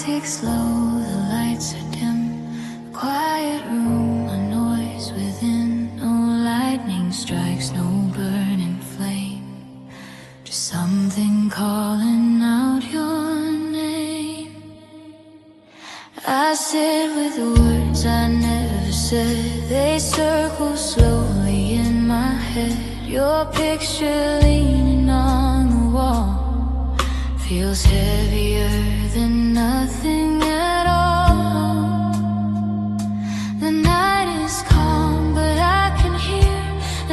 ticks low, the lights are dim. A quiet room, a noise within. No lightning strikes, no burning flame. Just something calling out your name. I sit with the words I never said. They circle slowly in my head. Your picture leaning on the wall feels heavier than nothing at all. The night is calm, but I can hear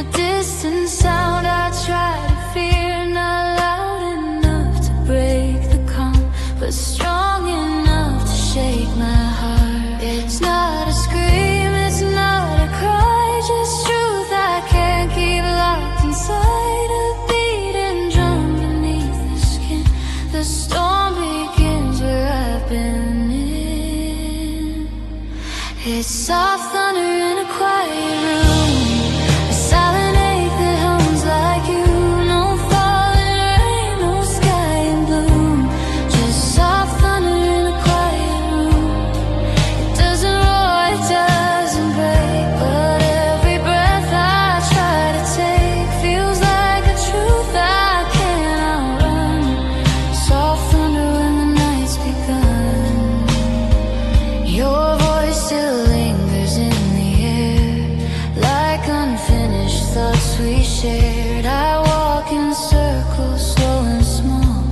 a distant sound I try to fear. Not loud enough to break the calm, but strong enough to shake my heart. It's not a scream, it's not a cry, just truth I can't keep locked inside. A beating drum beneath the skin. The storm begins where I've been in. It's soft thunder in a quiet room, a silent ache that hums like you. No falling rain, no sky in bloom, just soft thunder in a quiet room. It doesn't roar, it doesn't break, but every breath I try to take feels like a truth I can't outrun. Soft thunder when the night's begun. Your voice still lingers in the air, like unfinished thoughts we shared. I walk in circles, slow and small,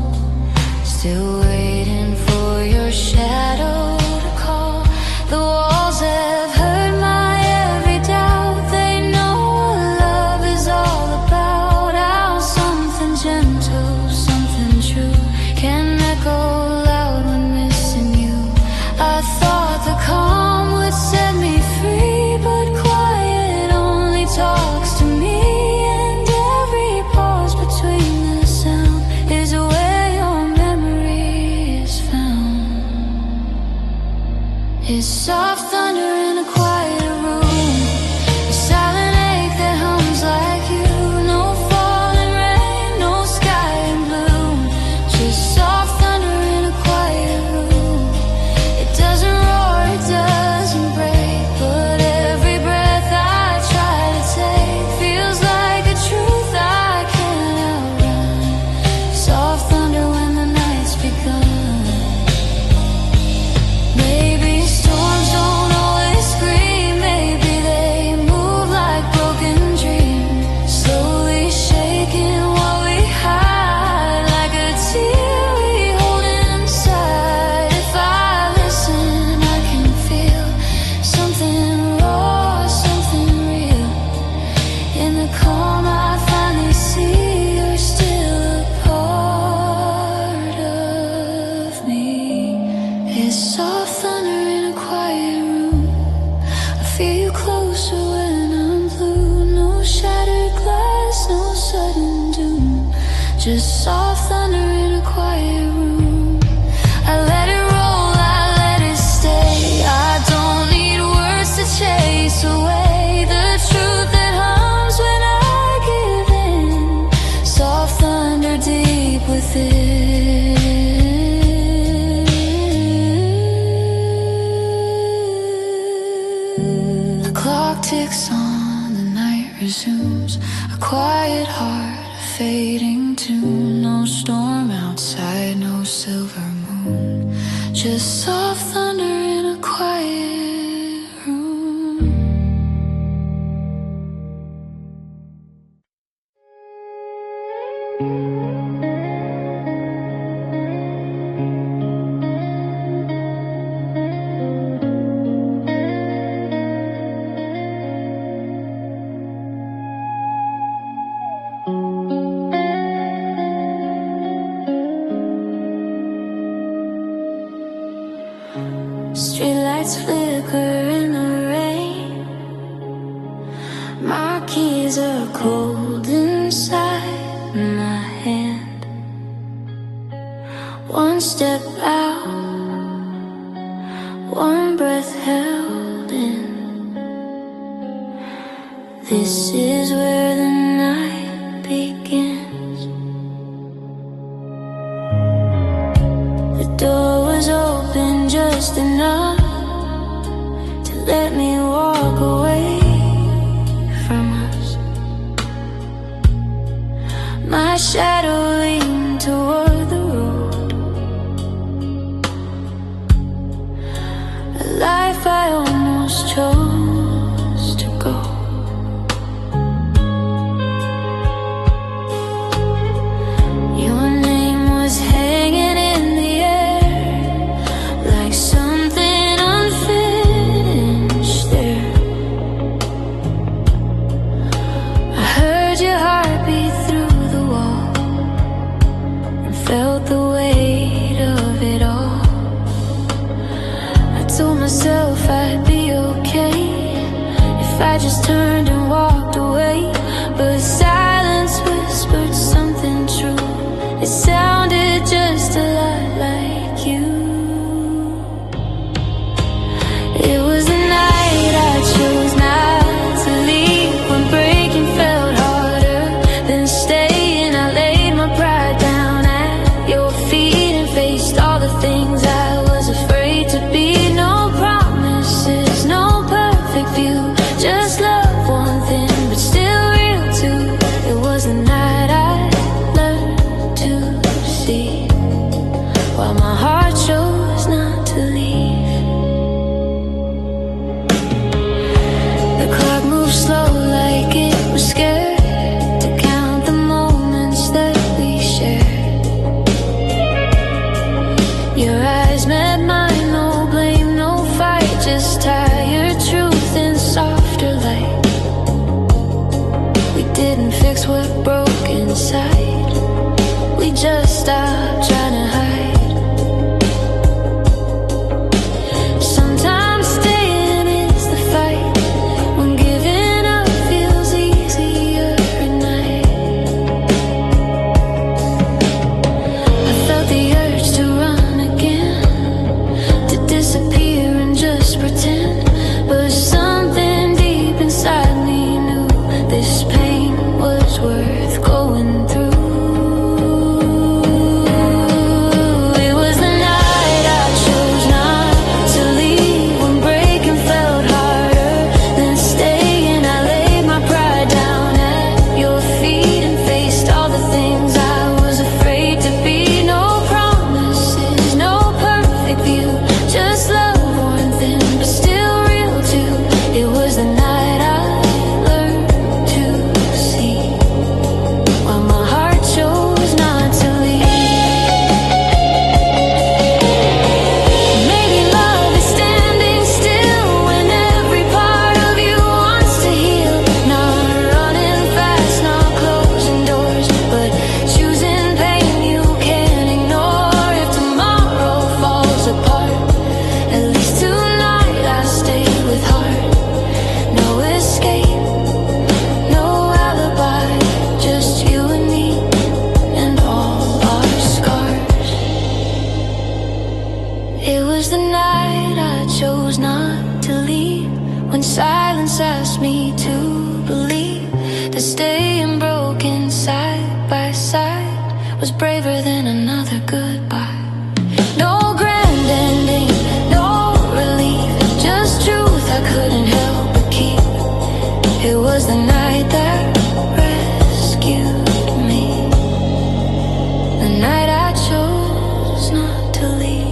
still waiting for your shadow to call. The walls have heard my every doubt. They know what love is all about. How something gentle, something true can echo loud when missing you. I thought the calm would set me free, but quiet only talks to me. And every pause between the sound is where your memory is found. It's soft thunder in a quiet room, a silent ache that hums like you. No falling rain, no sky in bloom, just soft thunder in a quiet room. It doesn't roar, it doesn't break, but every breath I try to take feels like a truth I can't outrun. Soft thunder when the night's begun. Maybe storms don't always scream, maybe they move like broken dreams, slowly shaking what we hide, like a tear we hold inside. If I listen, I can feel something raw, something real. In the calm I finally see you're still a part of me. It's soft thunder in a quiet room, I feel you closer when I'm blue. No shattered glass, no sudden doom, just soft thunder in a quiet room. I let it roll, I let it stay. I don't need words to chase away the truth that hums when I give in. Soft thunder deep within. The clock ticks on, the night resumes. A quiet heart, a fading tune. No storm outside, no silver moon, just soft thunder in a quiet room. Streetlights flicker in the rain. My keys are cold inside my hand. One step out, one breath held in. This is where the night begins. The door was open just enough to let me walk away from us. My shadow leaned toward the road, a life I almost chose to go. Your name was hanging in the air like something unfinished there. I heard your heartbeat through the wall and felt the weight of it all. I told myself I'd be okay if I just turned and walked away, but silence whispered something true. It sounded just a lot like you. It was the night I chose not to leave, when breaking felt harder than staying. I laid my pride down at your feet and faced all the things I was afraid to be. No promises, no perfect view, just love, one thing, but still real too. It was the night I learned to see, while my heart chose not to leave. The clock moved slow like it was scared to count the moments that we shared. Your eyes met mine, no blame, no fight, just tired truth in softer light. We didn't fix what broke inside, we just stopped trying to hide. Sometimes staying is the fight, when giving up feels easier at night. I felt the urge to run again, to disappear and just pretend, but something deep inside me knew this pain was worth going through. It was the night I chose not to leave, when breaking felt harder than staying. I laid my pride down at your feet and faced all the things I was afraid to be. No promises, no perfect view, just love, one thing, but still real too. It was the night I learned to see, while my heart chose not to leave. Maybe love is standing still when every part of you wants to heal. Not running fast, not closing doors, but choosing pain you can't ignore. If tomorrow falls apart, at least tonight I stayed with heart. No escape, no alibi, just you and me and all our scars. It was the night I chose not to leave, when silence asked me to believe that staying broken side by side was braver than another goodbye. No grand ending, no relief, just truth I couldn't help but keep. It was the night that rescued me, the night I chose not to leave.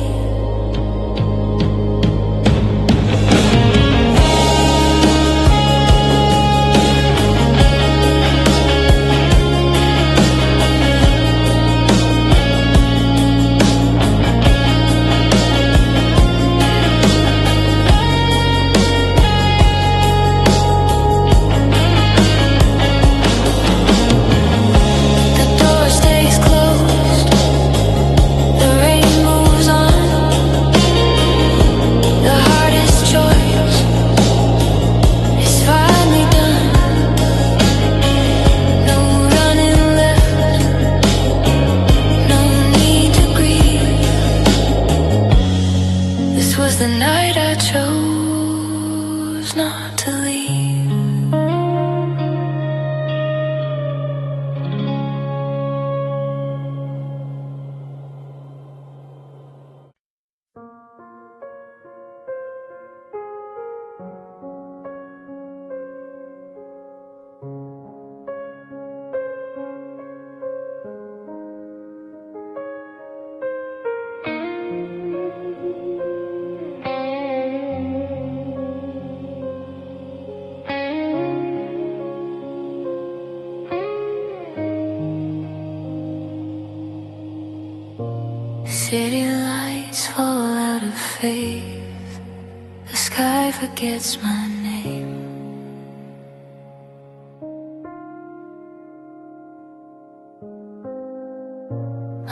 city lights fall out of faith. The sky forgets my name.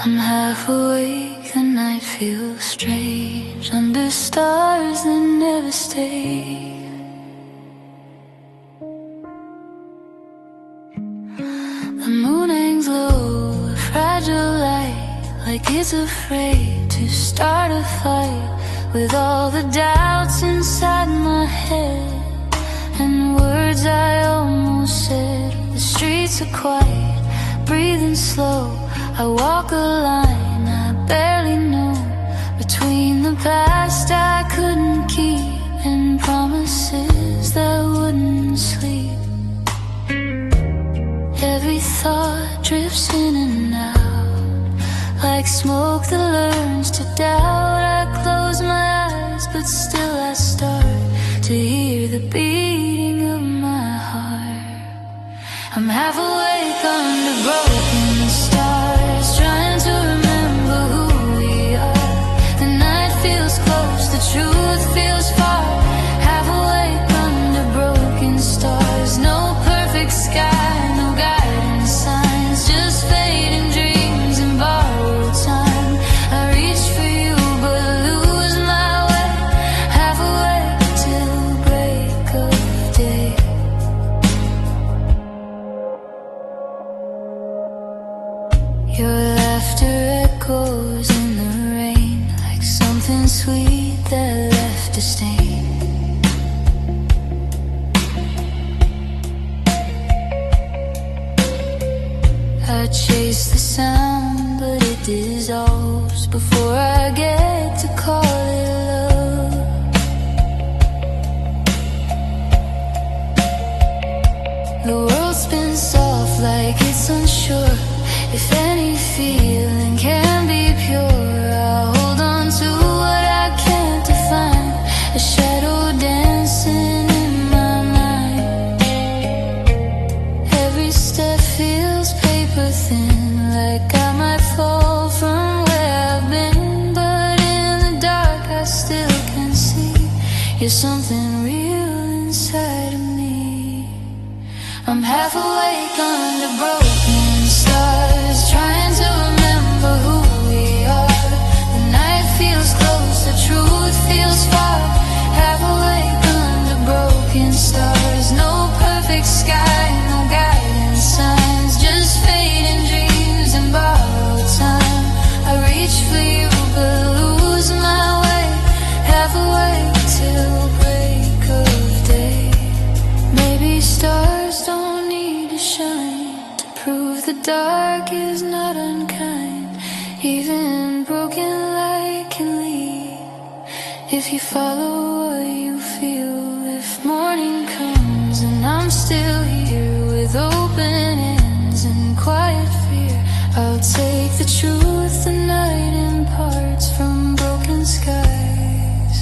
I'm half awake, the night feels strange under stars that never stay. The moon hangs low, a fragile light, like it's afraid to start a fight with all the doubts inside my head and words I almost said. The streets are quiet, breathing slow. I walk a line I barely know between the past I couldn't keep and promises that wouldn't sleep. Every thought drifts in and out like smoke that learns to doubt. I close my eyes, but still I start to hear the beating of my heart. I'm half awake under broken stars, trying to remember who we are. The night feels close, the truth feels far. Half awake under broken stars, no perfect sky, no guidance signs, just fading dreams and borrowed time. I reach for you but lose my way, half awake till break of day. Your laughter echoes in the rain like something sweet that left a stain. I chase the sound, but it dissolves before I get to call it love. The world spins soft like it's unsure if any feeling can be pure. I hold on to what I can't define, a shadow dancing in my mind. Every step feels paper thin, like I might fall from where I've been, but in the dark I still can see you're something real inside of me. I'm half awake under broken stars, trying to remember who we are. The night feels close, the truth feels far. Half awake under broken stars, no perfect sky, no guidance signs, just fading dreams and borrowed time. I reach for you but lose my way, half awake till break of day. Maybe stars don't need to shine to prove the dark is not unkind. Even broken light can lead if you follow what you feel. If morning comes and I'm still here with open ends and quiet fear, I'll take the truth the night imparts from broken skies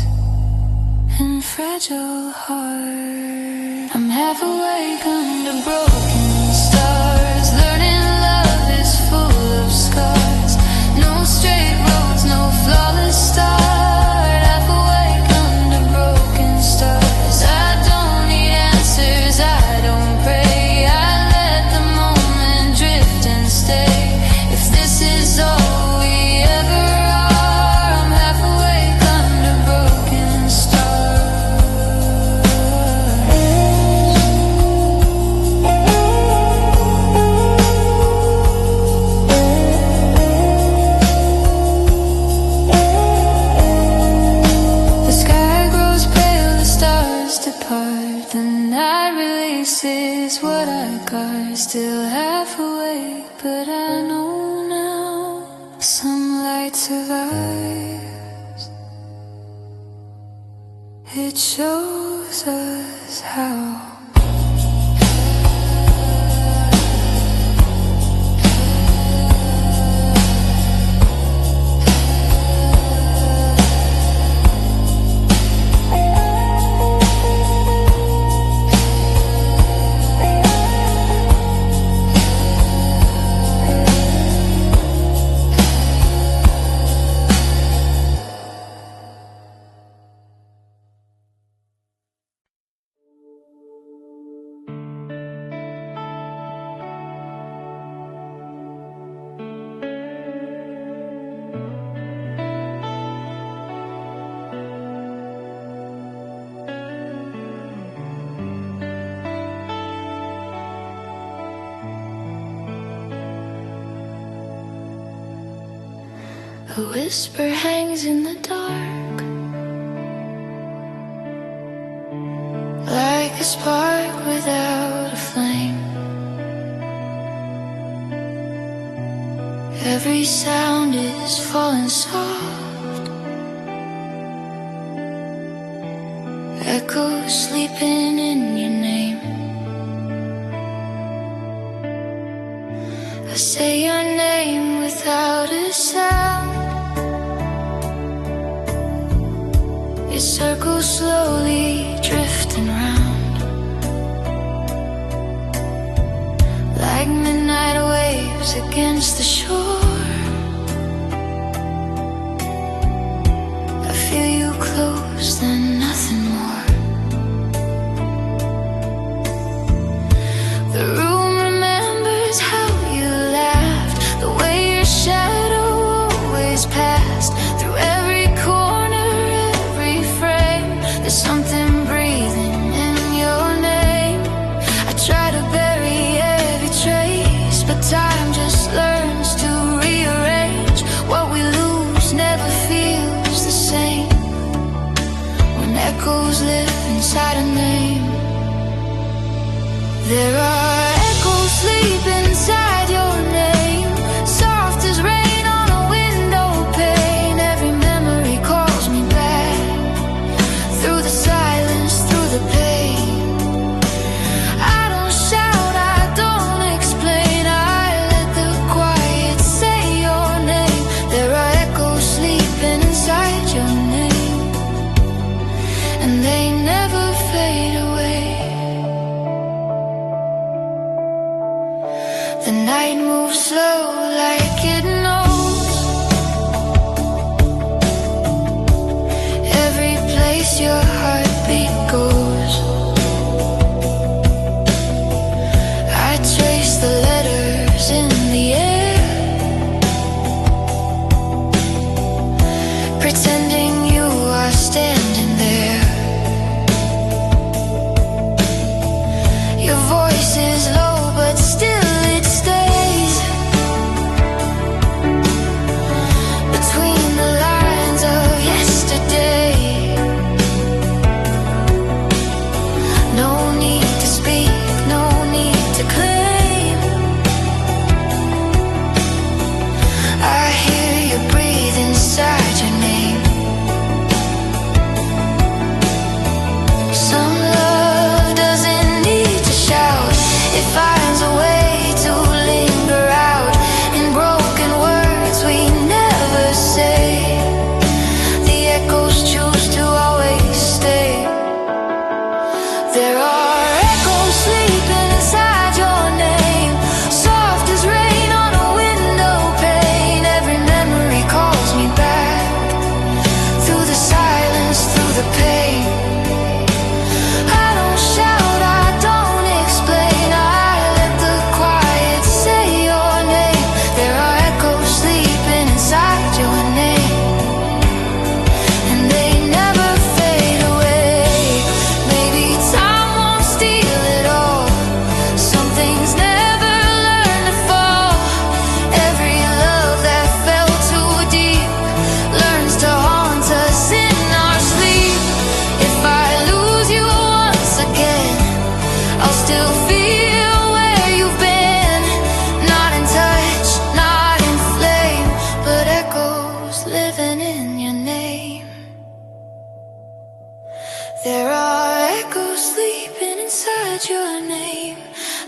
and fragile heart. I'm half awake under broken stars, learning love is full of scars. No straight roads, no flawless start. Half awake under broken stars. I don't need answers, I don't pray. I let the moment drift and stay. If this is all we ever are, I'm half awake under broken stars. The sky grows pale, the stars depart. The night releases what I guard. Still half awake, but I know now some light survives. It shows us how. A whisper hangs in the dark, like a spark without a flame. Every sound is falling soft, echoes sleeping in your name. I say your name without a sound. It circles slowly, drifting round, like midnight waves against the shore. I feel you close, then nothing more. The room remembers how you laughed, the way your shadow always passed through every corner, every frame. There's something breathing in your name. I try to bury every trace, but time just learns to rearrange. What we lose never feels the same when echoes live inside a name. There are echoes sleep inside your name, soft as rain on a window pane. Every memory calls me back, through the silence, through the pain. I don't shout, I don't explain, I let the quiet say your name. There are echoes sleeping inside your name, and they never fade away. The night moves slow like it knows every place your heartbeat goes. I trace the letters in the air, pretending you are standing there. Your voice is low, but still it stays between the lines of yesterday. No need to speak, no need to claim. I hear you breathe inside your name. Some love doesn't need to shout, it finds a way to linger out in broken words we never say. The echoes choose to always stay. There are echoes sleeping inside your name, soft as rain on a window pane. Every memory calls me back, through the silence, through the pain. I don't shout, I don't explain, I let the quiet say your name. There are echoes sleeping inside your name, and they never fade away. Maybe time won't steal it all, some things never learn to fall. Every love that fell too deep learns to haunt us in our sleep. If I lose you once again, I'll still feel where you've been. Not in touch, not in flame, but echoes living in your name. There are echoes sleeping inside your name,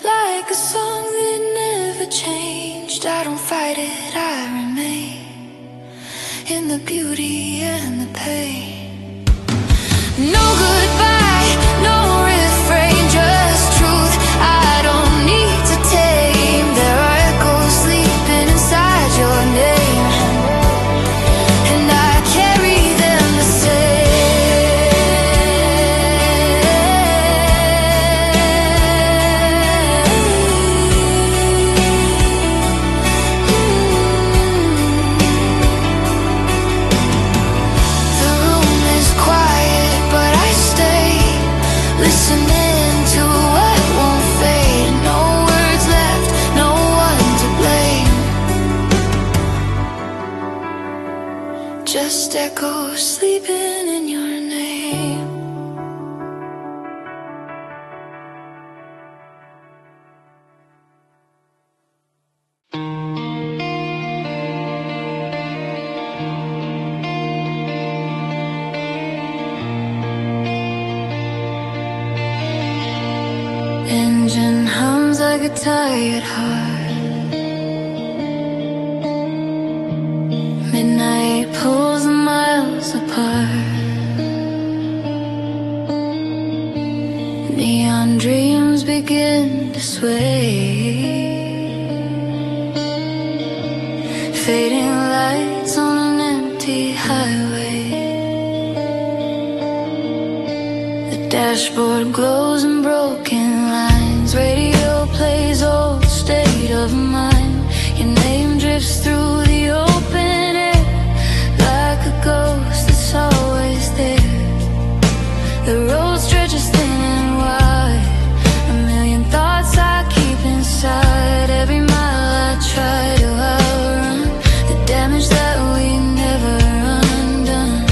like a song that never changed. I don't fight it, I remain in the beauty and the pain. No goodbye, no refrain, just truth I don't need to tame. There are echoes sleeping inside your name, and I carry them the same. The room is quiet, but I echo sleeping in your name. Engine hums like a tired heart. Midnight pulls the miles apart. Neon dreams begin to sway. Fading lights on an empty highway. The dashboard glows in broken lines. Radio plays old State of Mind. Your name drifts through the open air like a ghost that's always there. The road stretches thin and wide. A million thoughts I keep inside. Every mile I try to outrun the damage that we never undone.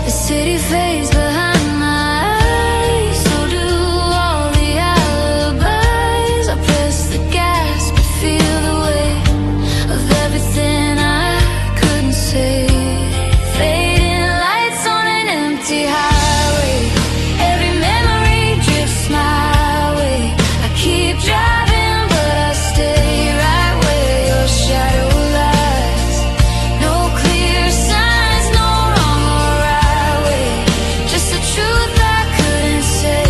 The city fades behind my eyes. So do all the alibis. I press the gas but feel the weight of everything I couldn't say. Fading lights on an empty highway. Every memory drifts my way. I keep driving but I stay right where your shadow lies. No clear signs, no wrong or right way. Just the truth I couldn't say.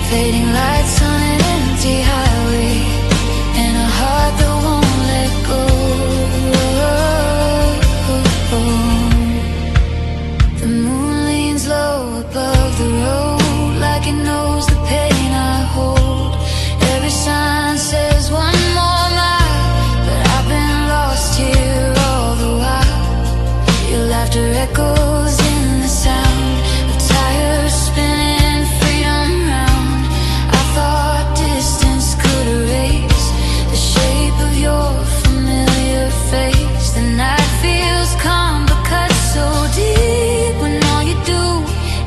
Fading lights on an empty highway. And a heart that won't let go. The moon leans low above the road, like it knows the pain I hold. Every sign says one more mile, but I've been lost here all the while. Your laughter echoes in the sound of tires spinning freedom round. I thought distance could erase the shape of your familiar face. The night feels calm but cuts so deep when all you do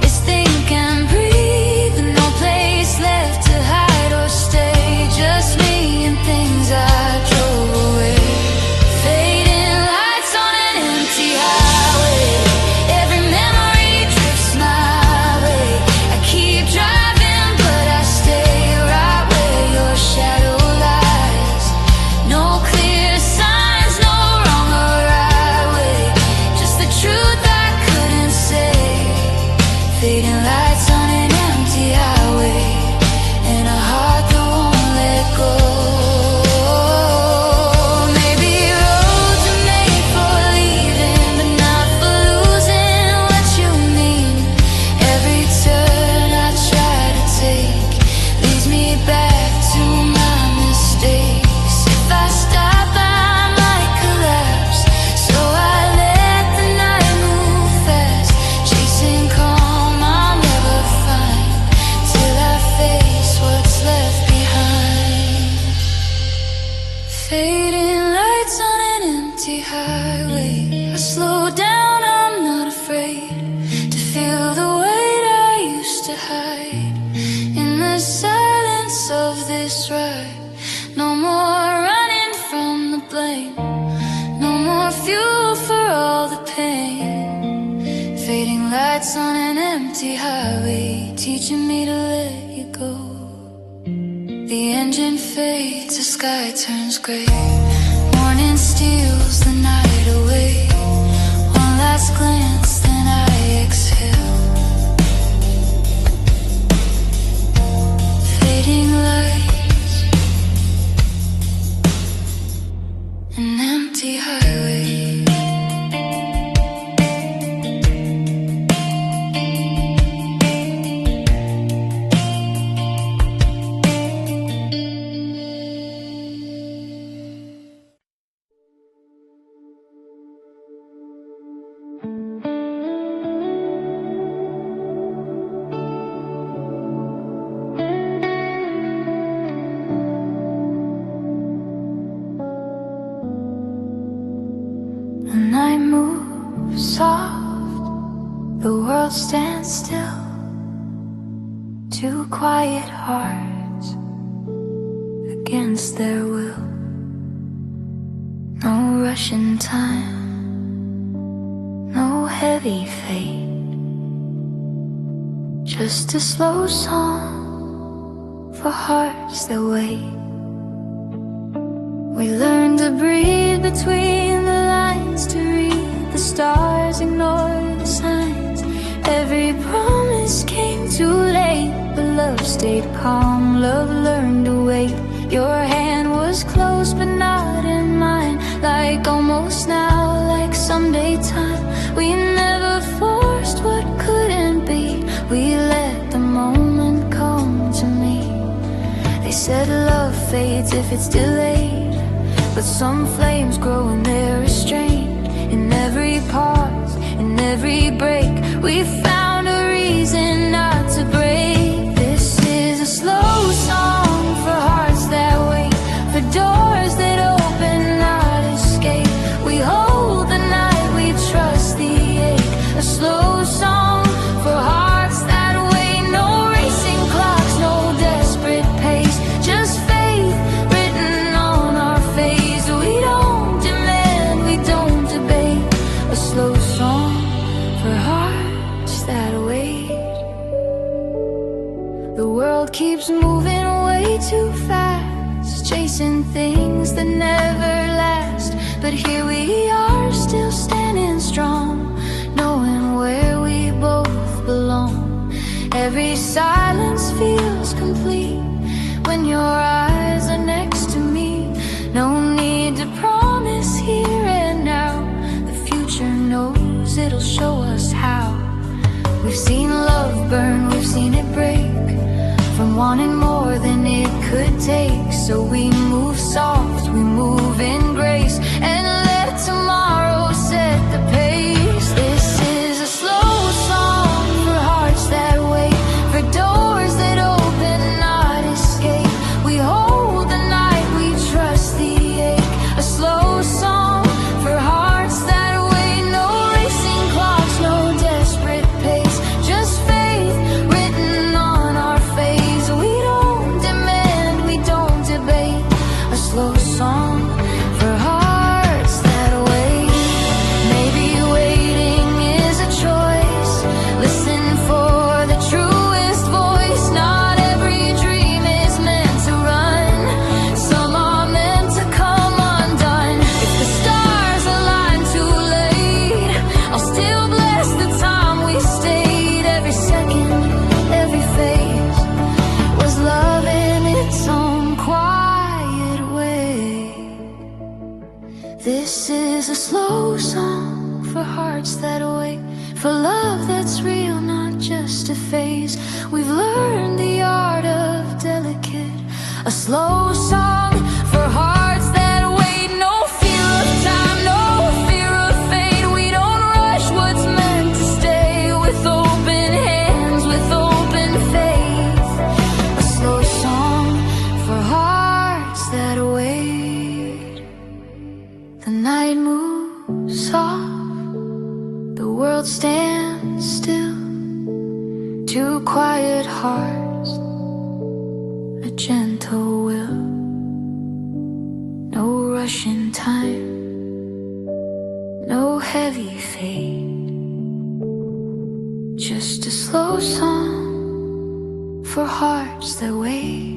is think and breathe. With no place left to hide or stay, just me and things I drove away. Fading lights on an empty highway. Every memory drifts my way. I keep driving but I stay right where your shadow lies. No clear signs, no wrong or right way. Just the truth I couldn't say. Fading lights on an empty highway. And a heart that won't let go. Maybe roads are made for leaving, but not for losing what you mean. Every turn I try to take leads me back to my mistakes. If I stop I might collapse, so I let the night move fast. Chasing calm I'll never find, till I face what's left behind. Fading lights on an empty highway. I slow down, I'm not afraid to feel the weight I used to hide in the silence of this ride. No more running from the blame, no more fuel for all the pain. Fading lights on an empty highway, teaching me to let you go. The engine fades, the sky turns gray. Morning steals the night away. One last glance, then I exhale. Fading lights, an empty highway. world stands still. Two quiet hearts against their will. No rush in time, no heavy fate, just a slow song for hearts that wait. We learn to breathe between the lines, to read the stars, ignore the signs. Every promise came too late, but love stayed calm, love learned to wait. Your hand was close but not in mine, like almost now, like someday time. We never forced what couldn't be, we let the moment come to me. They said love fades if it's delayed, but some flames grow when they're restrained. In every pause, in every break, we found a reason not to break. This is a slow song for hearts that wait, for doors that open, not escape. We hold the night, we trust the ache. A slow song for hearts that wait. No racing clocks, no desperate pace, just faith written on our face. We don't demand, we don't debate. A slow song for hearts that wait. The world keeps moving way too fast, chasing things that never last. But here we are, still standing strong, knowing where we both belong. Every silence feels complete when your eyes are next to me. No need to promise here and now, the future knows it'll show us how. We've seen love burn, we've seen it break, from wanting more than it could take. So we move soft, we move in grace, and let tomorrow set the pace. This is a slow song for hearts that wait, for doors that open, not escape. We hold the night, we trust the ache. A slow song for hearts that wait. No racing clocks, no desperate pace, just faith written on our face. We don't demand, we don't debate. A slow song for hearts that wait. Maybe waiting is a choice. Listen for the truest voice. Not every dream is meant to run, some are meant to come undone. If the stars align too late, I'll still bless the time we stayed. Every second, every phase was love in its own quiet way. This is a slow song for hearts that wait, for love that's real, not just a phase. We've learned the art of delicate. A slow song for hearts that wait. No fear of time, no fear of fate. We don't rush what's meant to stay, with open hands, with open faith. A slow song for hearts that wait. The night moves soft, the world stands still. Two quiet hearts, a gentle will. No rush in time, no heavy fate, just a slow song for hearts that wait.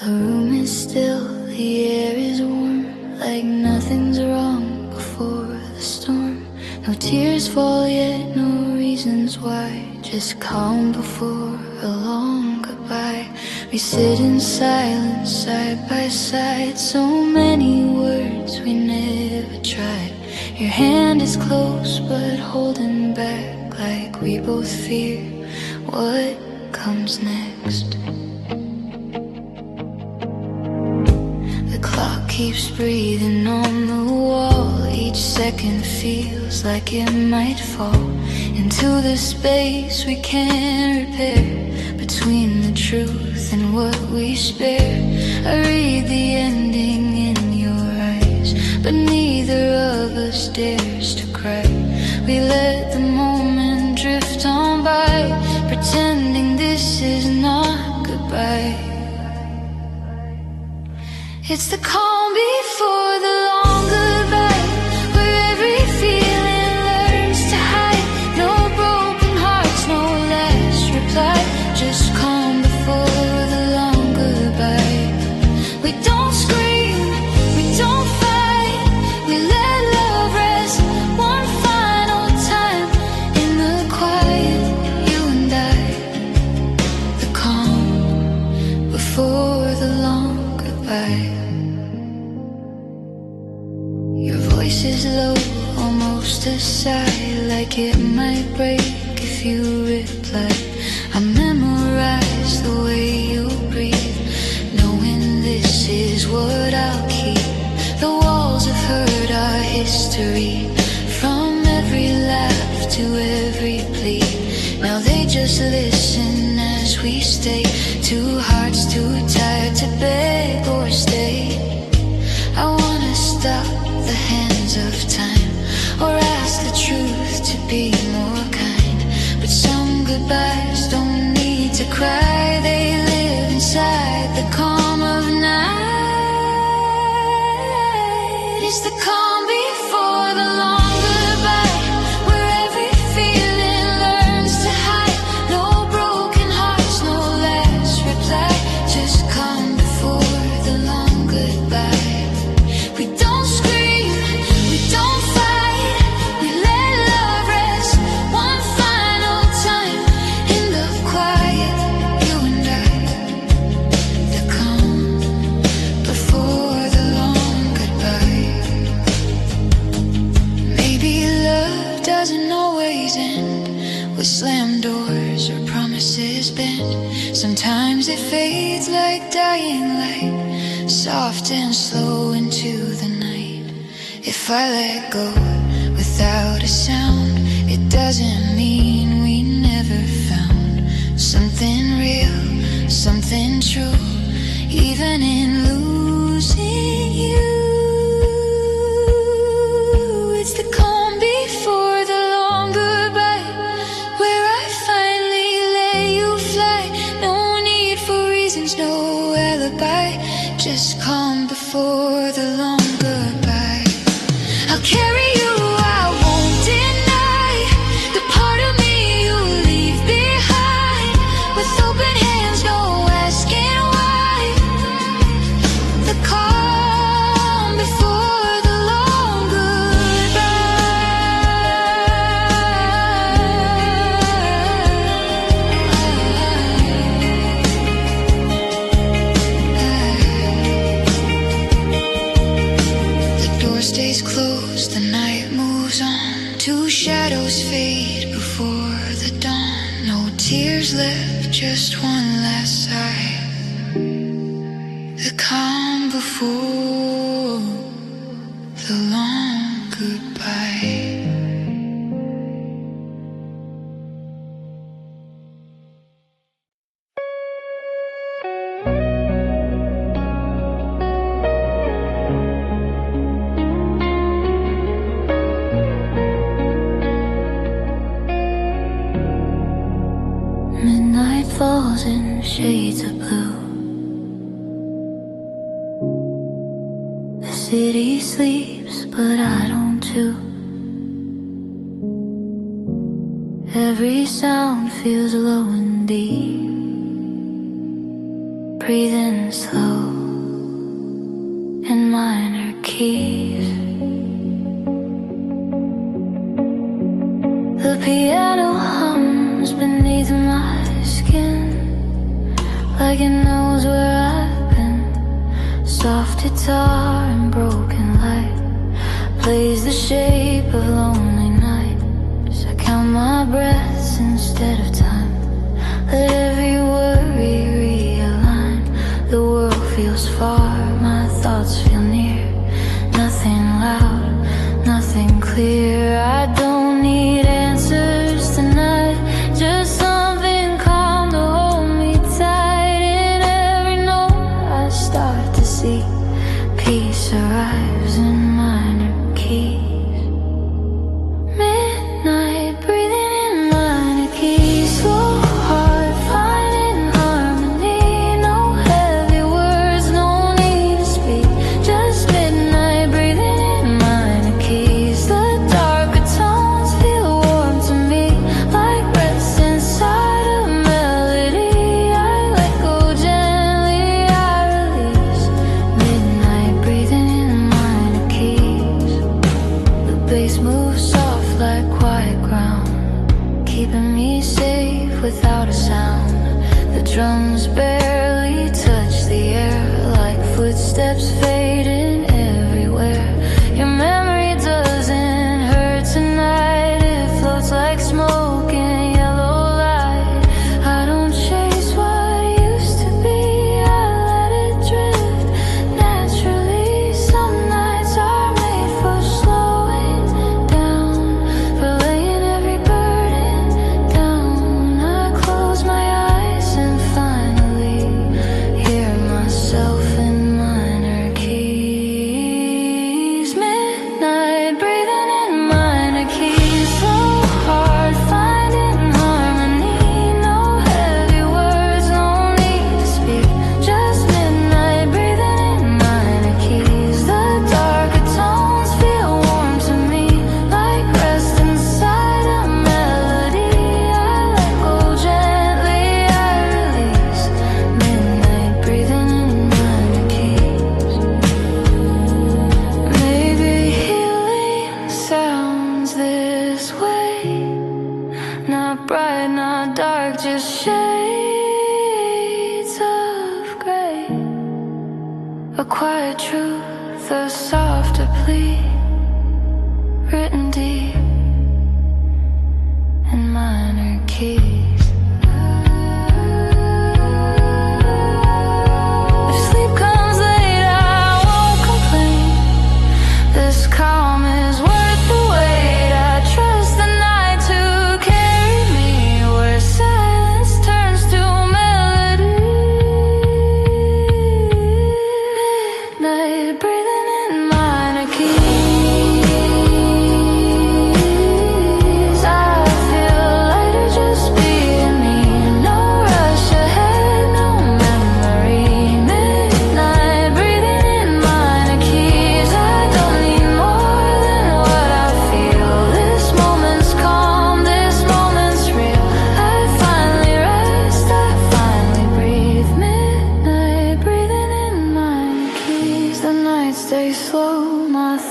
The room is still, the air is warm, like nothing's wrong before the storm. No tears fall yet, no reasons why, just calm before a long goodbye. We sit in silence, side by side, so many words we Your hand is close but holding back, like we both fear what comes next. The clock keeps breathing on the wall. Each second feels like it might fall into the space we can't repair, between the truth and what we spare. I read the ending in your eyes, but neither of us dares to cry. We let the moment drift on by, pretending this is not goodbye. It's the calm before the long goodbye, where every feeling learns to hide. No broken hearts, no last reply, just calm before the long goodbye. We don't scream, we don't fight, we let love rest one final time in the quiet, you and I. The calm before the long goodbye. Your voice is low, almost a sigh, like it might break if you reply. I memorize the way you breathe, knowing this is what I'll keep. The walls of hurt are history, from every laugh to every plea. Now they just listen as we stay, two hearts too tired to beg or stay. I wanna stop the hands of time, or ask the truth to be more kind. But some goodbyes don't need to cry, they live inside the calm of night. It's the calm before the long goodbye, where every feeling learns to hide. No broken hearts, no last reply, just calm before the long goodbye. We don't scream, we don't fight, we let love rest one final time in the quiet, you and I. The calm before the long goodbye. Maybe love doesn't always end with slammed doors or promises bent. Sometimes it fades like dying light, soft and slow into the night. If I let go without a sound, it doesn't mean we never found something real, something true, even in losing you. It's the calm before the long goodbye, where I finally let you fly. No need for reasons, no alibi, just calm before the long goodbye. I'll carry you, I won't deny the part of me you leave behind. With open hands, no asking why. The calm before the long goodbye. The door stays closed, the night moves on. Two shadows fade before the dawn. No tears left, just one last sigh. The calm before the long goodbye. Midnight falls in shades of blue. The city sleeps, but I don't too. Every sound feels low and deep, breathing slow in minor keys. The piano hums beneath my skin, like it knows where I've been. Soft guitar and broken light plays the shape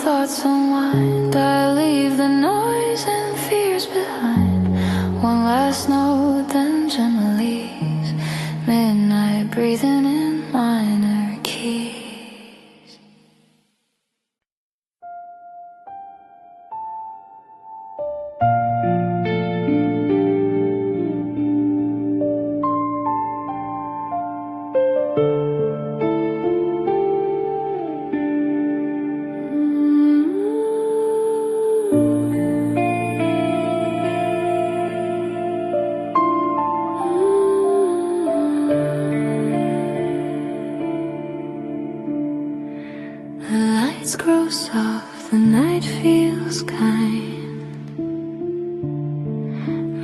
thoughts unwind, I leave the noise and fears behind. One last note, then gently ease. Midnight breathing in minor keys. The lights grow soft, the night feels kind.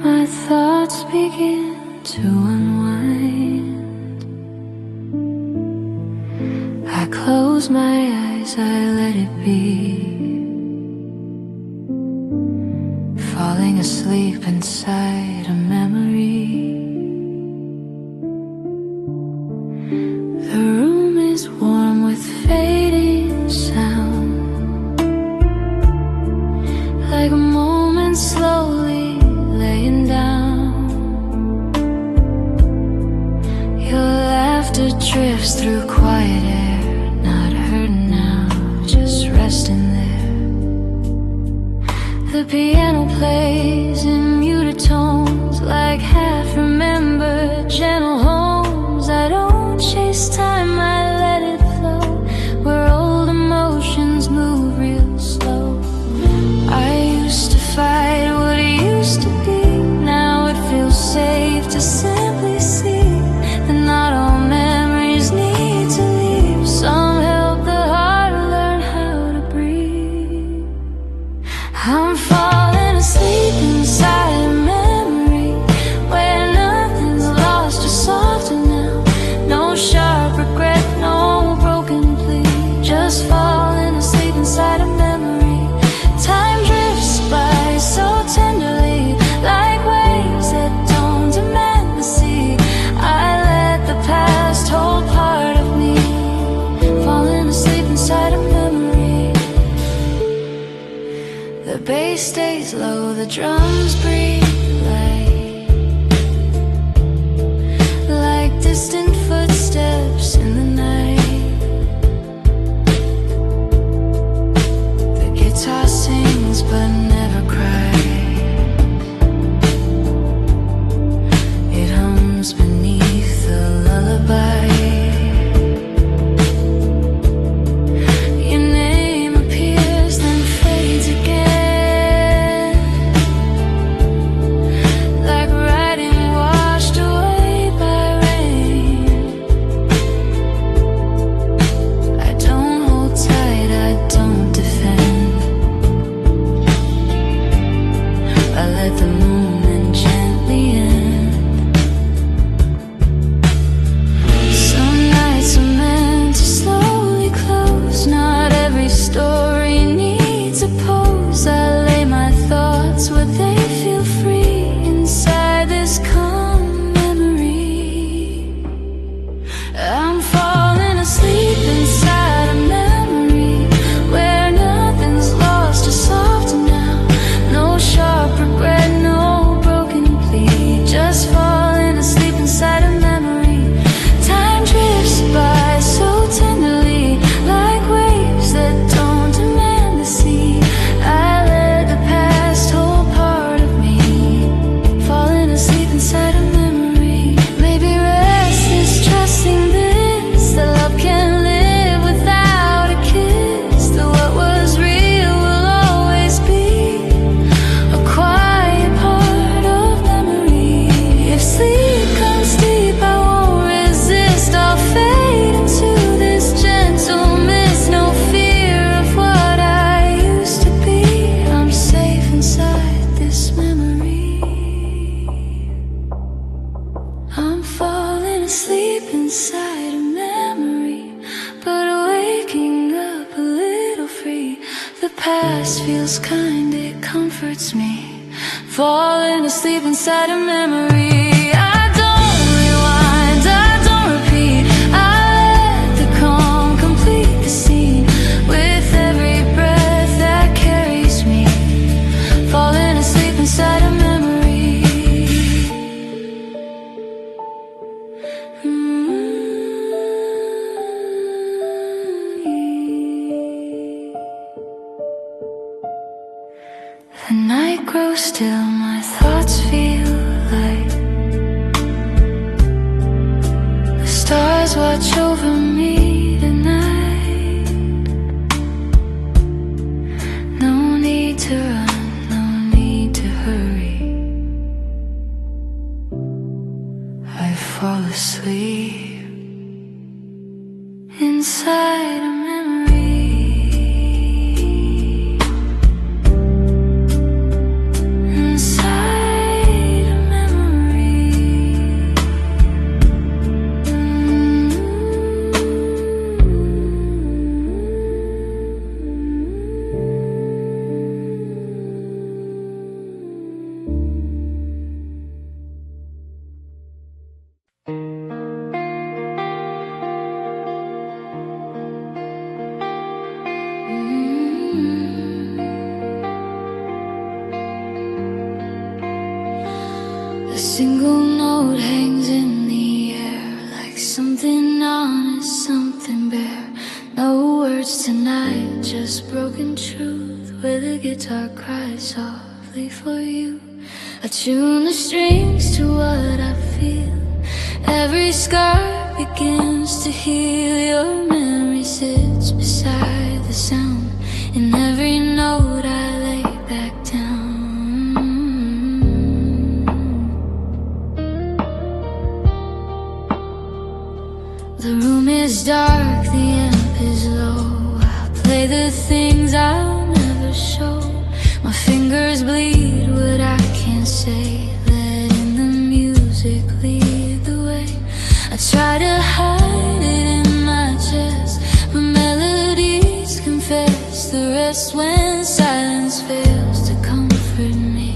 My thoughts begin to unwind. I close my eyes, I let it be, falling asleep inside a memory. The room is warm with fading sound, like a moment slowly laying down. Your laughter drifts through quiet air, not hurting now, just resting there. The piano plays in muted tones, like half-remembered gentle homes. I don't chase time, I let it flow, where old emotions move real slow. I used to fight what it used to be. Now it feels safe to simply see that not all memories need to leave. Some help the heart learn how to breathe. I'm falling asleep inside a memory where nothing's lost or softer now. No sharp regret, no broken plea, just falling asleep inside a memory. Time drifts by so tenderly, like waves that don't demand the sea. I let the past hold part of me, falling asleep inside a memory. The bass stays low, the drums breathe light, like distant footsteps in the night. The guitar sings but never cries. It hums beneath the lullaby. Your name appears then fades again, like writing washed away by rain. I don't hold tight, I don't defend. I let the moment gently end. Some nights are meant to slowly close. Not every story needs a pose. I lay my thoughts where they feel free, inside this calm memory. I'm falling asleep inside a memory where nothing's lost or softer now. No sharp regret, no broken plea, just falling asleep inside a memory. Time drifts by so tenderly, like waves that don't demand the sea. I let the past hold part of me, falling asleep inside a memory. Maybe rest is trusting this, that love can live without a kiss, that what was real will always be a quiet part of memory. If sleep comes deep, I won't resist. I'll fade into this gentle mist. No fear of what I used to be. I'm safe inside this memory. I'm falling asleep inside a memory, but waking up a little free. The past feels kind, it comforts me, falling asleep inside a memory. I don't rewind, I don't repeat. I let the calm complete the scene. With every breath The night grows still, my thoughts feel light. The stars watch over me tonight. No need to run, no need to hurry. I fall asleep inside a memory. Inside a memory. A single note hangs in the air, like something honest, something bare. No words tonight, just broken truth, where the guitar cries softly for you. I tune the strings to what I feel. Every scar begins to heal. Your memory sits beside the sound. In every note I lay back down. The room is dark, the amp is low. I'll play the things I'll never show. My fingers bleed what I can't say, letting the music lead the way. I try to hide it in my chest, but melodies confess the rest when silence fails to comfort me.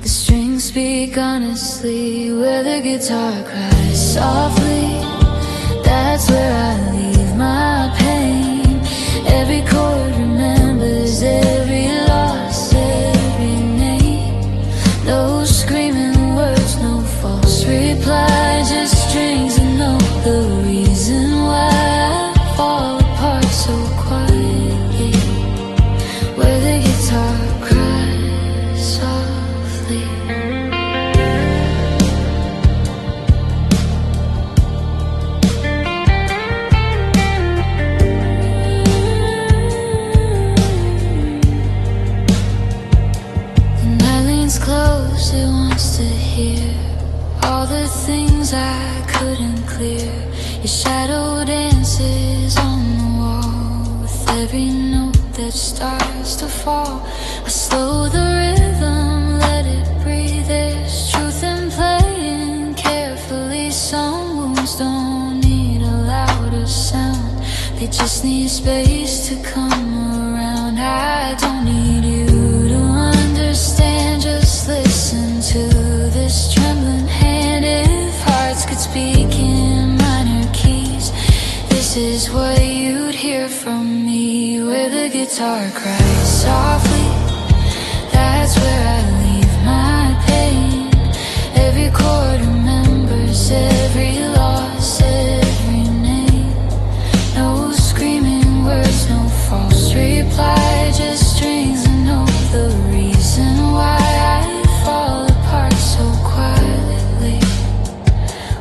The strings speak honestly, where the guitar cries softly. That's where I leave my pain. Every chord remembers every loss, every name. No screaming words, no false reply, just strings and know the reason why I fall apart so quietly. Where the guitar cries softly. Close, it wants to hear all the things I couldn't clear. Your shadow dances on the wall with every note that starts to fall. I slow the rhythm, let it breathe. There's truth in playing carefully. Some wounds don't need a louder sound, they just need space to come around. I don't need you to understand, just listen to this trembling hand. If hearts could speak in minor keys, this is what you'd hear from me. Where the guitar cries softly, that's where I leave my pain. Every chord remembers every loss, every name. No screaming words, no false reply, just strings and know the reason why I fall apart so quietly.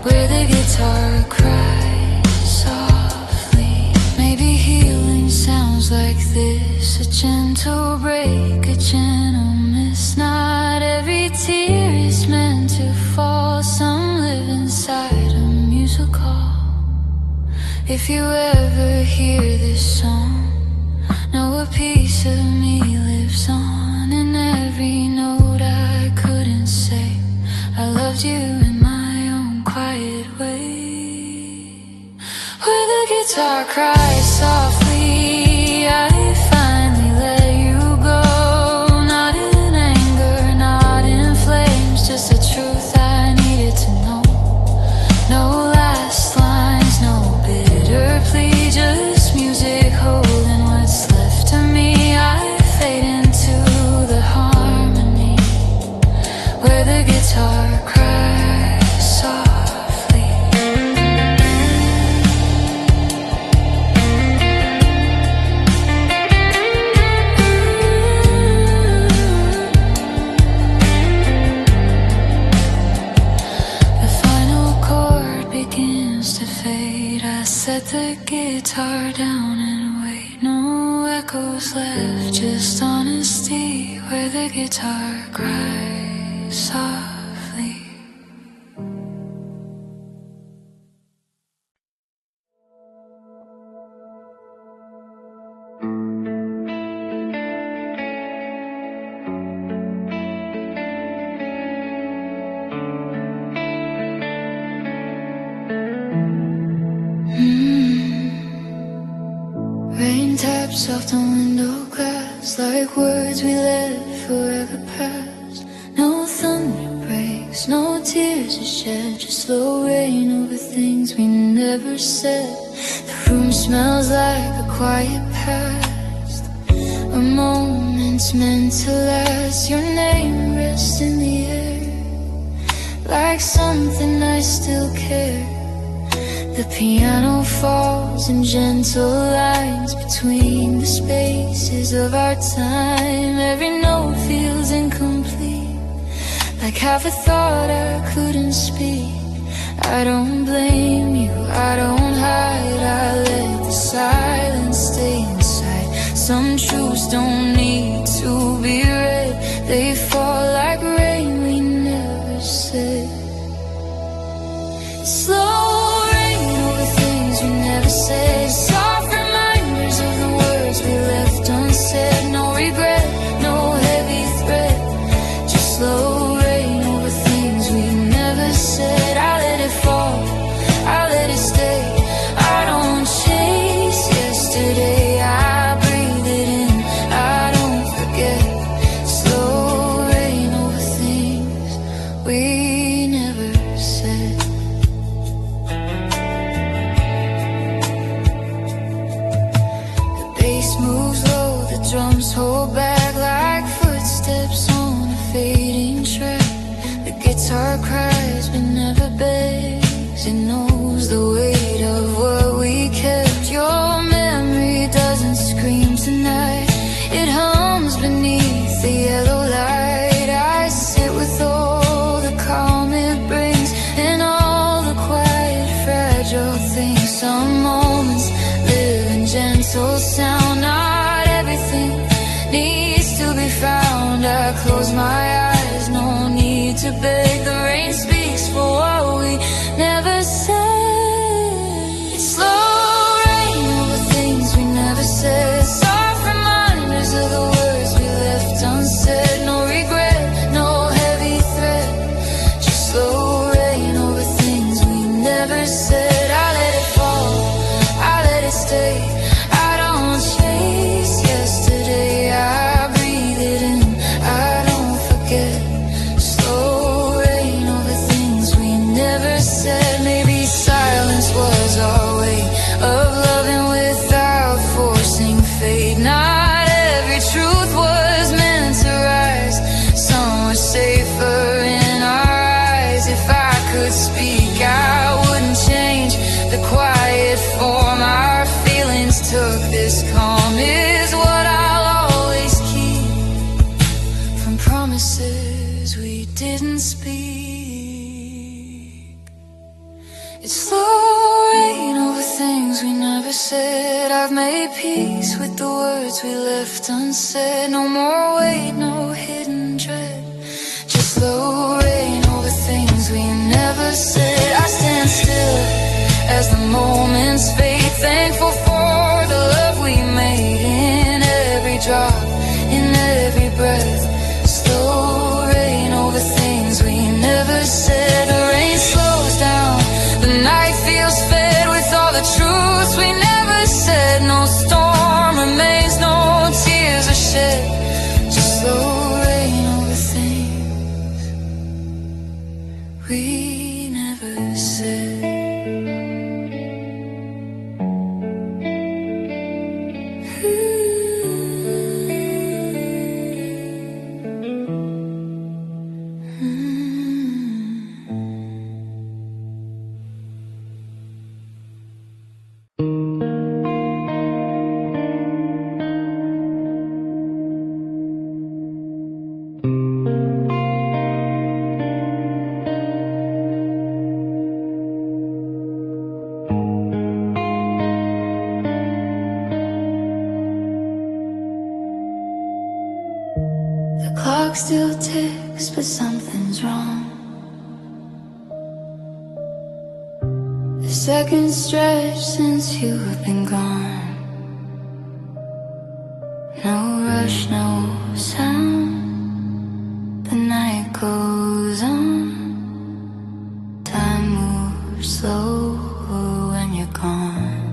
Where the guitar cries softly. Maybe healing sounds like this, a gentle break, a gentle miss. Not every tear is meant to fall. Some live inside a musical. If you ever hear this song, know a piece of me lives on. In every note I couldn't say, I loved you in my own quiet way. Where the guitar cries softly, I finally let you go. Not in anger, not in flames, just the truth I needed to know. No last lines, no bitter plea, just music holding what's left of me. I echoes left, just honesty where the guitar cries softly. Rain taps soft on window glass, like words we let forever pass. No thunder breaks, no tears are shed, just slow rain over things we never said. The room smells like a quiet past, a moment's meant to last. Your name rests in the air, like something I still care. The piano falls in gentle lines between the spaces of our time. Every note feels incomplete, like half a thought I couldn't speak. I don't blame you, I don't hide, I let the silence stay inside. Some truths don't need to be read, they fall like rain we never said. Slow said, soft reminders of the words we left unsaid. No regret, no heavy thread, just slow rain over things we never said. I let it fall, I let it stay. I don't chase yesterday, I breathe it in, I don't forget. Slow rain over things we never said. Moves low, the drums hold back like footsteps on a fading track. The guitar cries but never begs, it knows the weight of what we kept. Your memory doesn't scream tonight, it hums beneath the yellow light. I sit with all the calm it brings and all the quiet fragile things. Some moments live in gentle sound, needs to be found. I close my eyes, no need to beg. The rain speaks for what we never said. It's slow rain over things we never said, soft reminders of the words we left unsaid. No regret, no heavy thread, just slow rain over things we never said. I let it fall, I let it stay. I don't chase yesterday, I breathe it in, I don't forget. Slow rain over things we never said. Maybe silence was our way of loving without forcing fate. Not every truth was meant to rise, some were safer in our eyes. If I could speak, I wouldn't change the quiet form. Our feelings took this calm is what I'll always keep from promises we didn't speak. It's slow rain over things we never said. I've made peace with the words we left unsaid. No more weight, no hidden dread, just slow rain over things we never said. I stand still as the moments fade, thankful for the love we made in every drop, in every breath. Slow rain over things we never said. The rain slows down, the night feels fed with all the truths we never said. No storm remains, no tears are shed, just slow rain over things we never said. Ooh. clock still ticks, but something's wrong. The second stretch since you have been gone. No rush, no sound. The night goes on. Time moves slow when you're gone.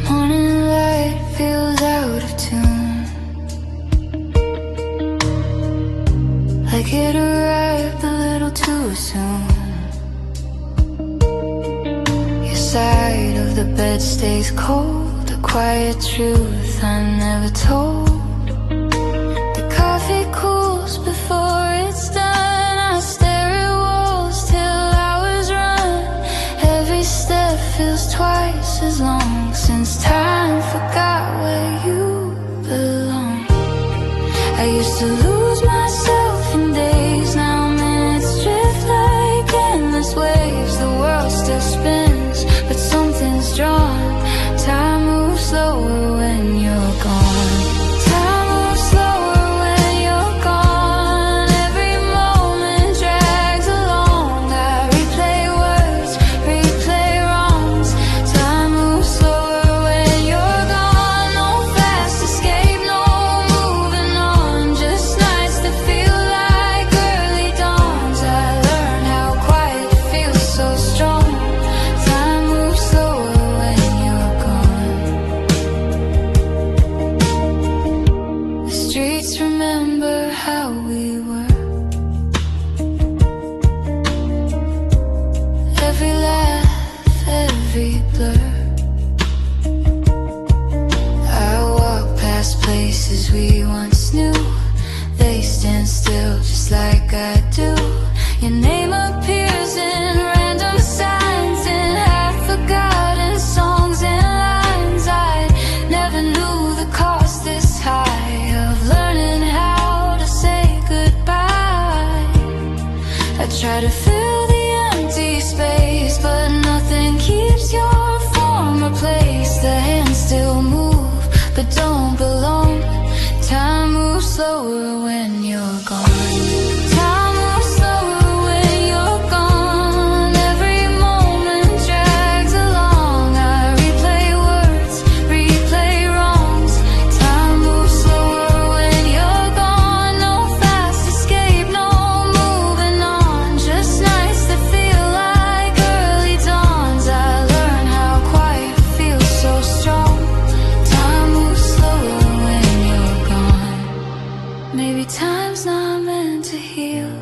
Morning light feels out of tune, like it arrived a little too soon. Your side of the bed stays cold, a quiet truth I never told. The coffee cools before it's done. I stare at walls till hours run. Every step feels twice as long, since time forgot where you belong. I used to lose myself in days, now minutes drift like endless waves. The world still spins, but something's drawn. Time moves slower when you're gone. Time moves slower when you're gone. Every moment drags along. I replay words, replay wrongs. Time moves slower when you're gone. No fast escape, no moving on. Just nights that feel like early dawns. I learned how quiet feels so strong. Time moves slower when you're gone. The streets remember how we were. Every laugh, every blur. I walk past places we once knew. They stand still just like I do. Your name appears in random signs, in half-forgotten songs and lines. I never knew the cost this high of learning how to say goodbye. I try to fill the empty space, but nothing keeps your form replaced. The hands still move, but don't belong. Time moves slower when you're gone. Time moves slower when you're gone. Every moment drags along. I replay words, replay wrongs. Time moves slower when you're gone. No fast escape, no moving on. Just nights that feel like early dawns. I learn how quiet feels so strong. Time moves slower when you're gone. Maybe time's not meant to heal.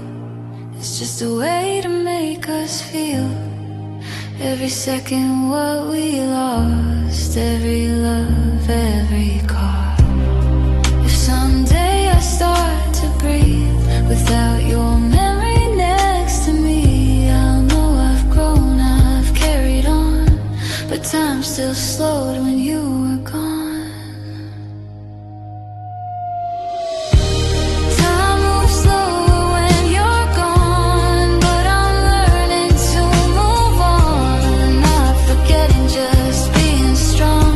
It's just a way to make us feel. Every second what we lost, every love, every car. If someday I start to breathe without your memory next to me, I'll know I've grown, I've carried on. But time still slowed when you were gone. Time moves slower when you're gone, but I'm learning to move on. Not forgetting, just being strong.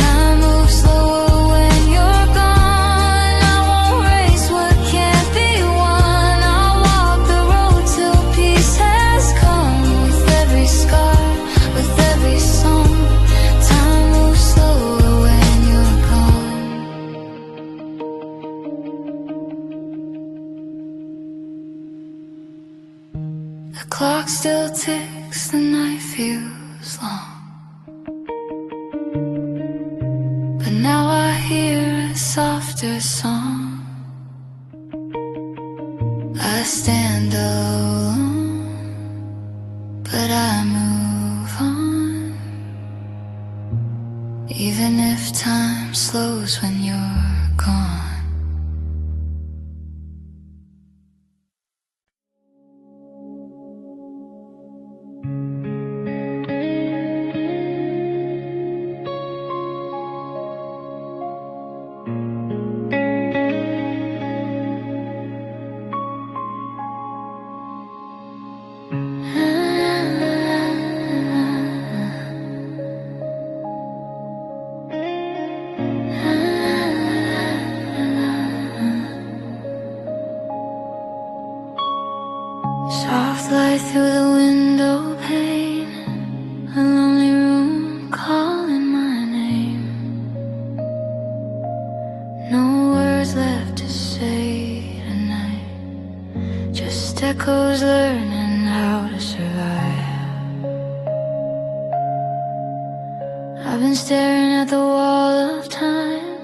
Time moves slower when you're gone. I won't race what can't be won. I'll walk the road till peace has come. With every scar, with every song. Time moves slower when you're gone. The clock still ticks, the night feels long. But now I hear a softer song. I stand alone, but I move on. Even if time slows when you're gone. echoes learning how to survive. I've been staring at the wall of time,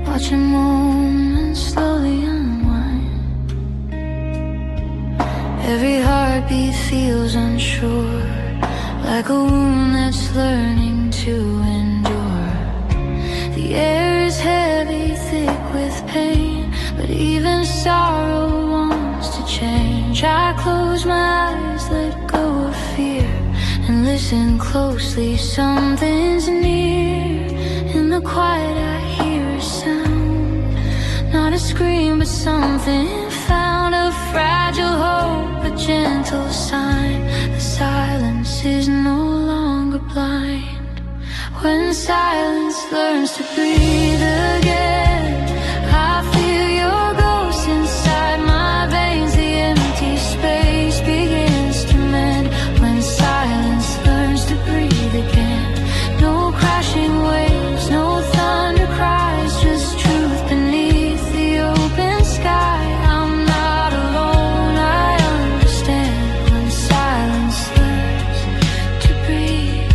watching moments slowly unwind. Every heartbeat feels unsure, like a wound that's learning to endure. The air is heavy, thick with pain, but even sorrow wants to change. I close my eyes, let go of fear, and listen closely, something's near. In the quiet I hear a sound, not a scream but something found, a fragile hope, a gentle sign. The silence is no longer blind. When silence learns to breathe again, I feel your ghost inside my veins. The empty space begins to mend. When silence learns to breathe again, no crashing waves, no thunder cries, just truth beneath the open sky. I'm not alone, I understand. When silence learns to breathe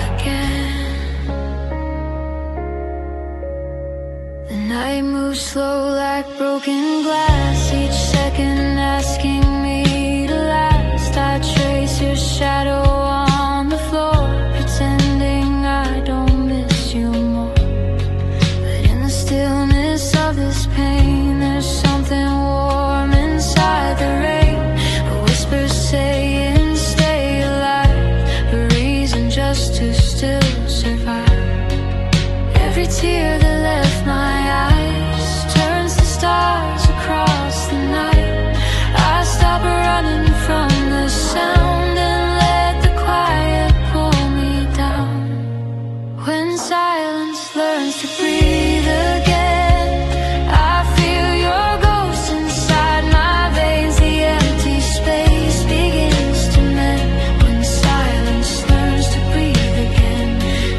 again. The night moves slow like broken glass, each second asking me to last. I trace your shadow on the floor, pretending I don't miss you more. But in the stillness of this pain, there's something warm inside the rain. A whisper saying stay alive, a reason just to still survive. Every tear that left my eyes turns to stars across the night. I stop running from the sound and let the quiet pull me down. When silence learns to breathe again, I feel your ghost inside my veins. The empty space begins to mend. When silence learns to breathe again,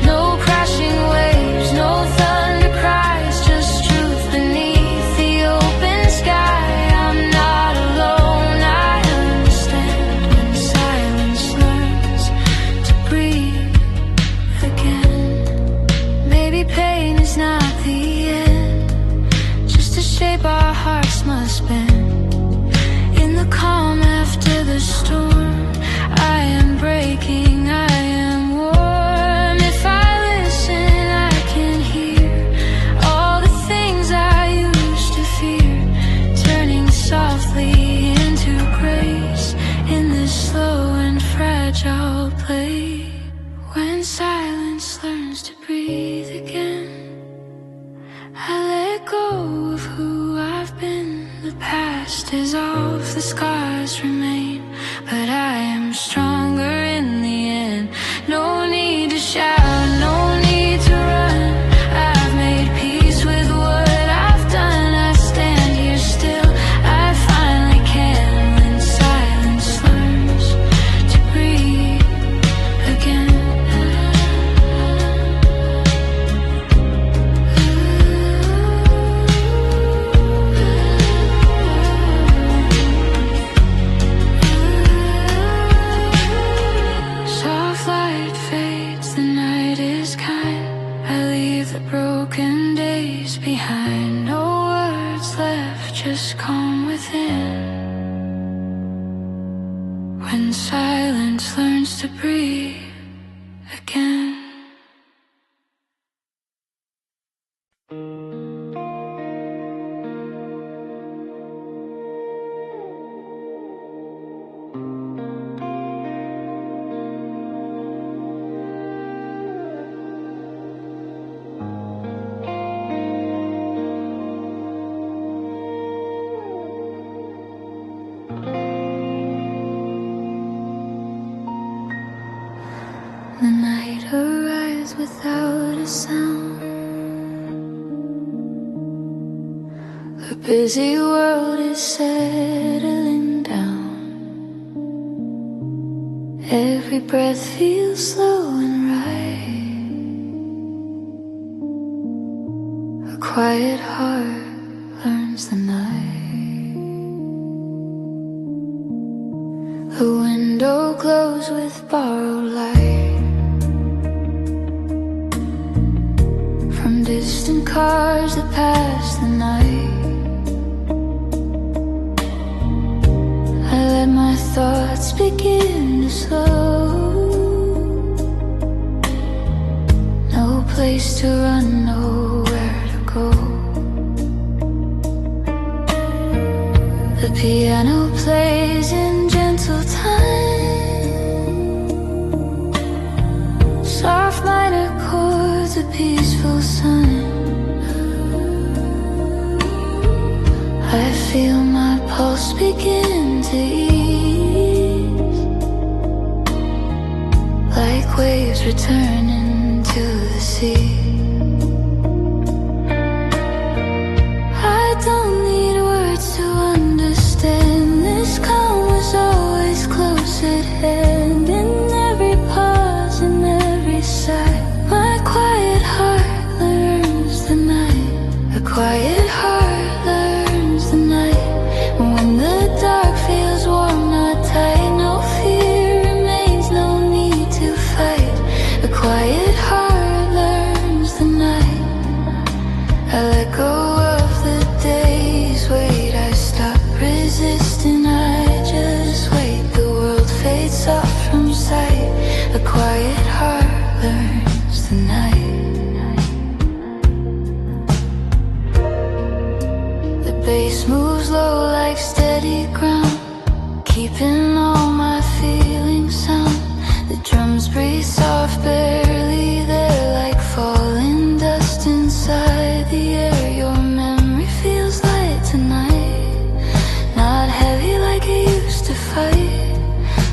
no crashing waves, no thunder cries, just truth beneath the open sky. I'm not alone, I understand. When silence learns to breathe again, maybe pain is not the end, just a shape our hearts must bend. In the calm after the storm, I am breaking, I am warm. If I listen, I can hear all the things I used to fear, turning softly into grace in this slow and fragile play. When silence learns to breathe again, I let go of who I've been. The past is off, the scars remain, but I am stronger in the end. No need to shout, no need to run. I've made peace with what I've done. I stand here still, I finally can. When silence learns to breathe again. Soft light fades, the night is kind. I leave the broken days behind. No words left, just calm within. When silence learns to breathe again. The night arrives without a sound. The busy world is settling down. Every breath feels slow and right. A quiet heart learns the night. borrowed light from distant cars that pass the night. I let my thoughts begin to slow. No place to run, nowhere to go. The piano plays in gentle time, soft minor chords, a peaceful sun. I feel my pulse begin to ease, like waves returning to the sea. I don't need words to understand. This calm was always close at hand. In every pause, in every sigh, my quiet heart learns the night. A quiet heart learns the night. When the dark feels warm, not tight, no fear remains, no need to fight. A quiet heart learns the night. I let go of the day's weight, I stop resisting, I just wait. The world fades off from sight. A quiet heart learns the night. The bass moves low like steady ground, keeping all my feelings sound. The drums breathe soft, barely there, like falling dust inside the air. Your memory feels light tonight, not heavy like it used to fight.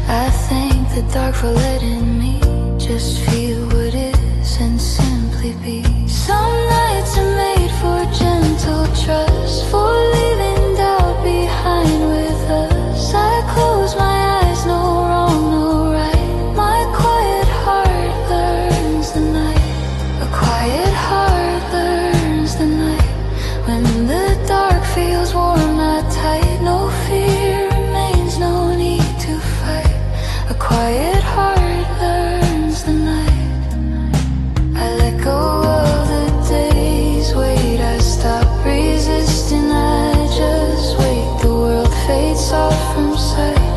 I thank the dark for letting me just feel what is and simply be. Some nights are made for gentle trust, for leaving doubt behind with us. I close my eyes, no wrong, no right. My quiet heart learns the night. A quiet heart learns the night. When the dark feels warm, not tight, no fear remains, no need to fight. A quiet heart learns the night. I let go of the day's weight, I stop resisting, I just wait. The world fades off from sight.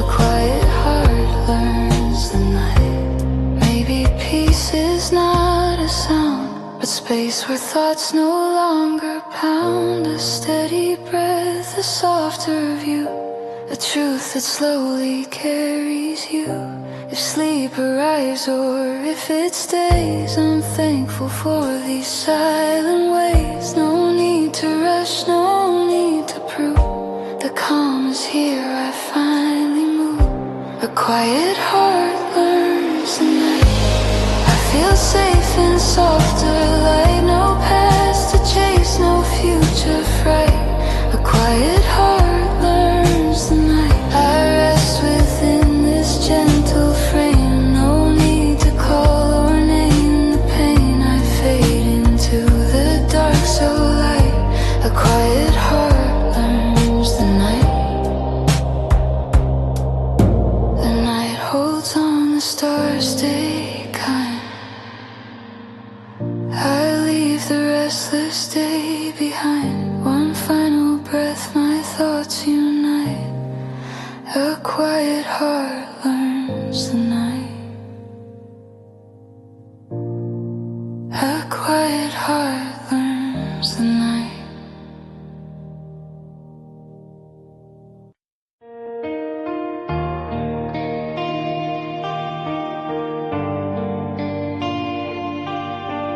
A quiet heart learns the night. Maybe peace is not a sound, but space where thoughts no longer pound. A steady breath, a softer view, a truth that slowly carries you. If sleep arrives or if it stays, I'm thankful for these silent ways. No need to rush, no need to prove. The calm is here, I finally move. A quiet heart learns the night. I feel safe and softer, like no past to chase, no future fright. A quiet heart learns the night. I rest within this gentle frame, no need to call or name the pain. I fade into the dark so light. A quiet heart learns the night. The night holds on, the stars stay kind. I leave the restless day behind. One final breath, my thoughts unite. A quiet heart learns the night. A quiet heart learns the night.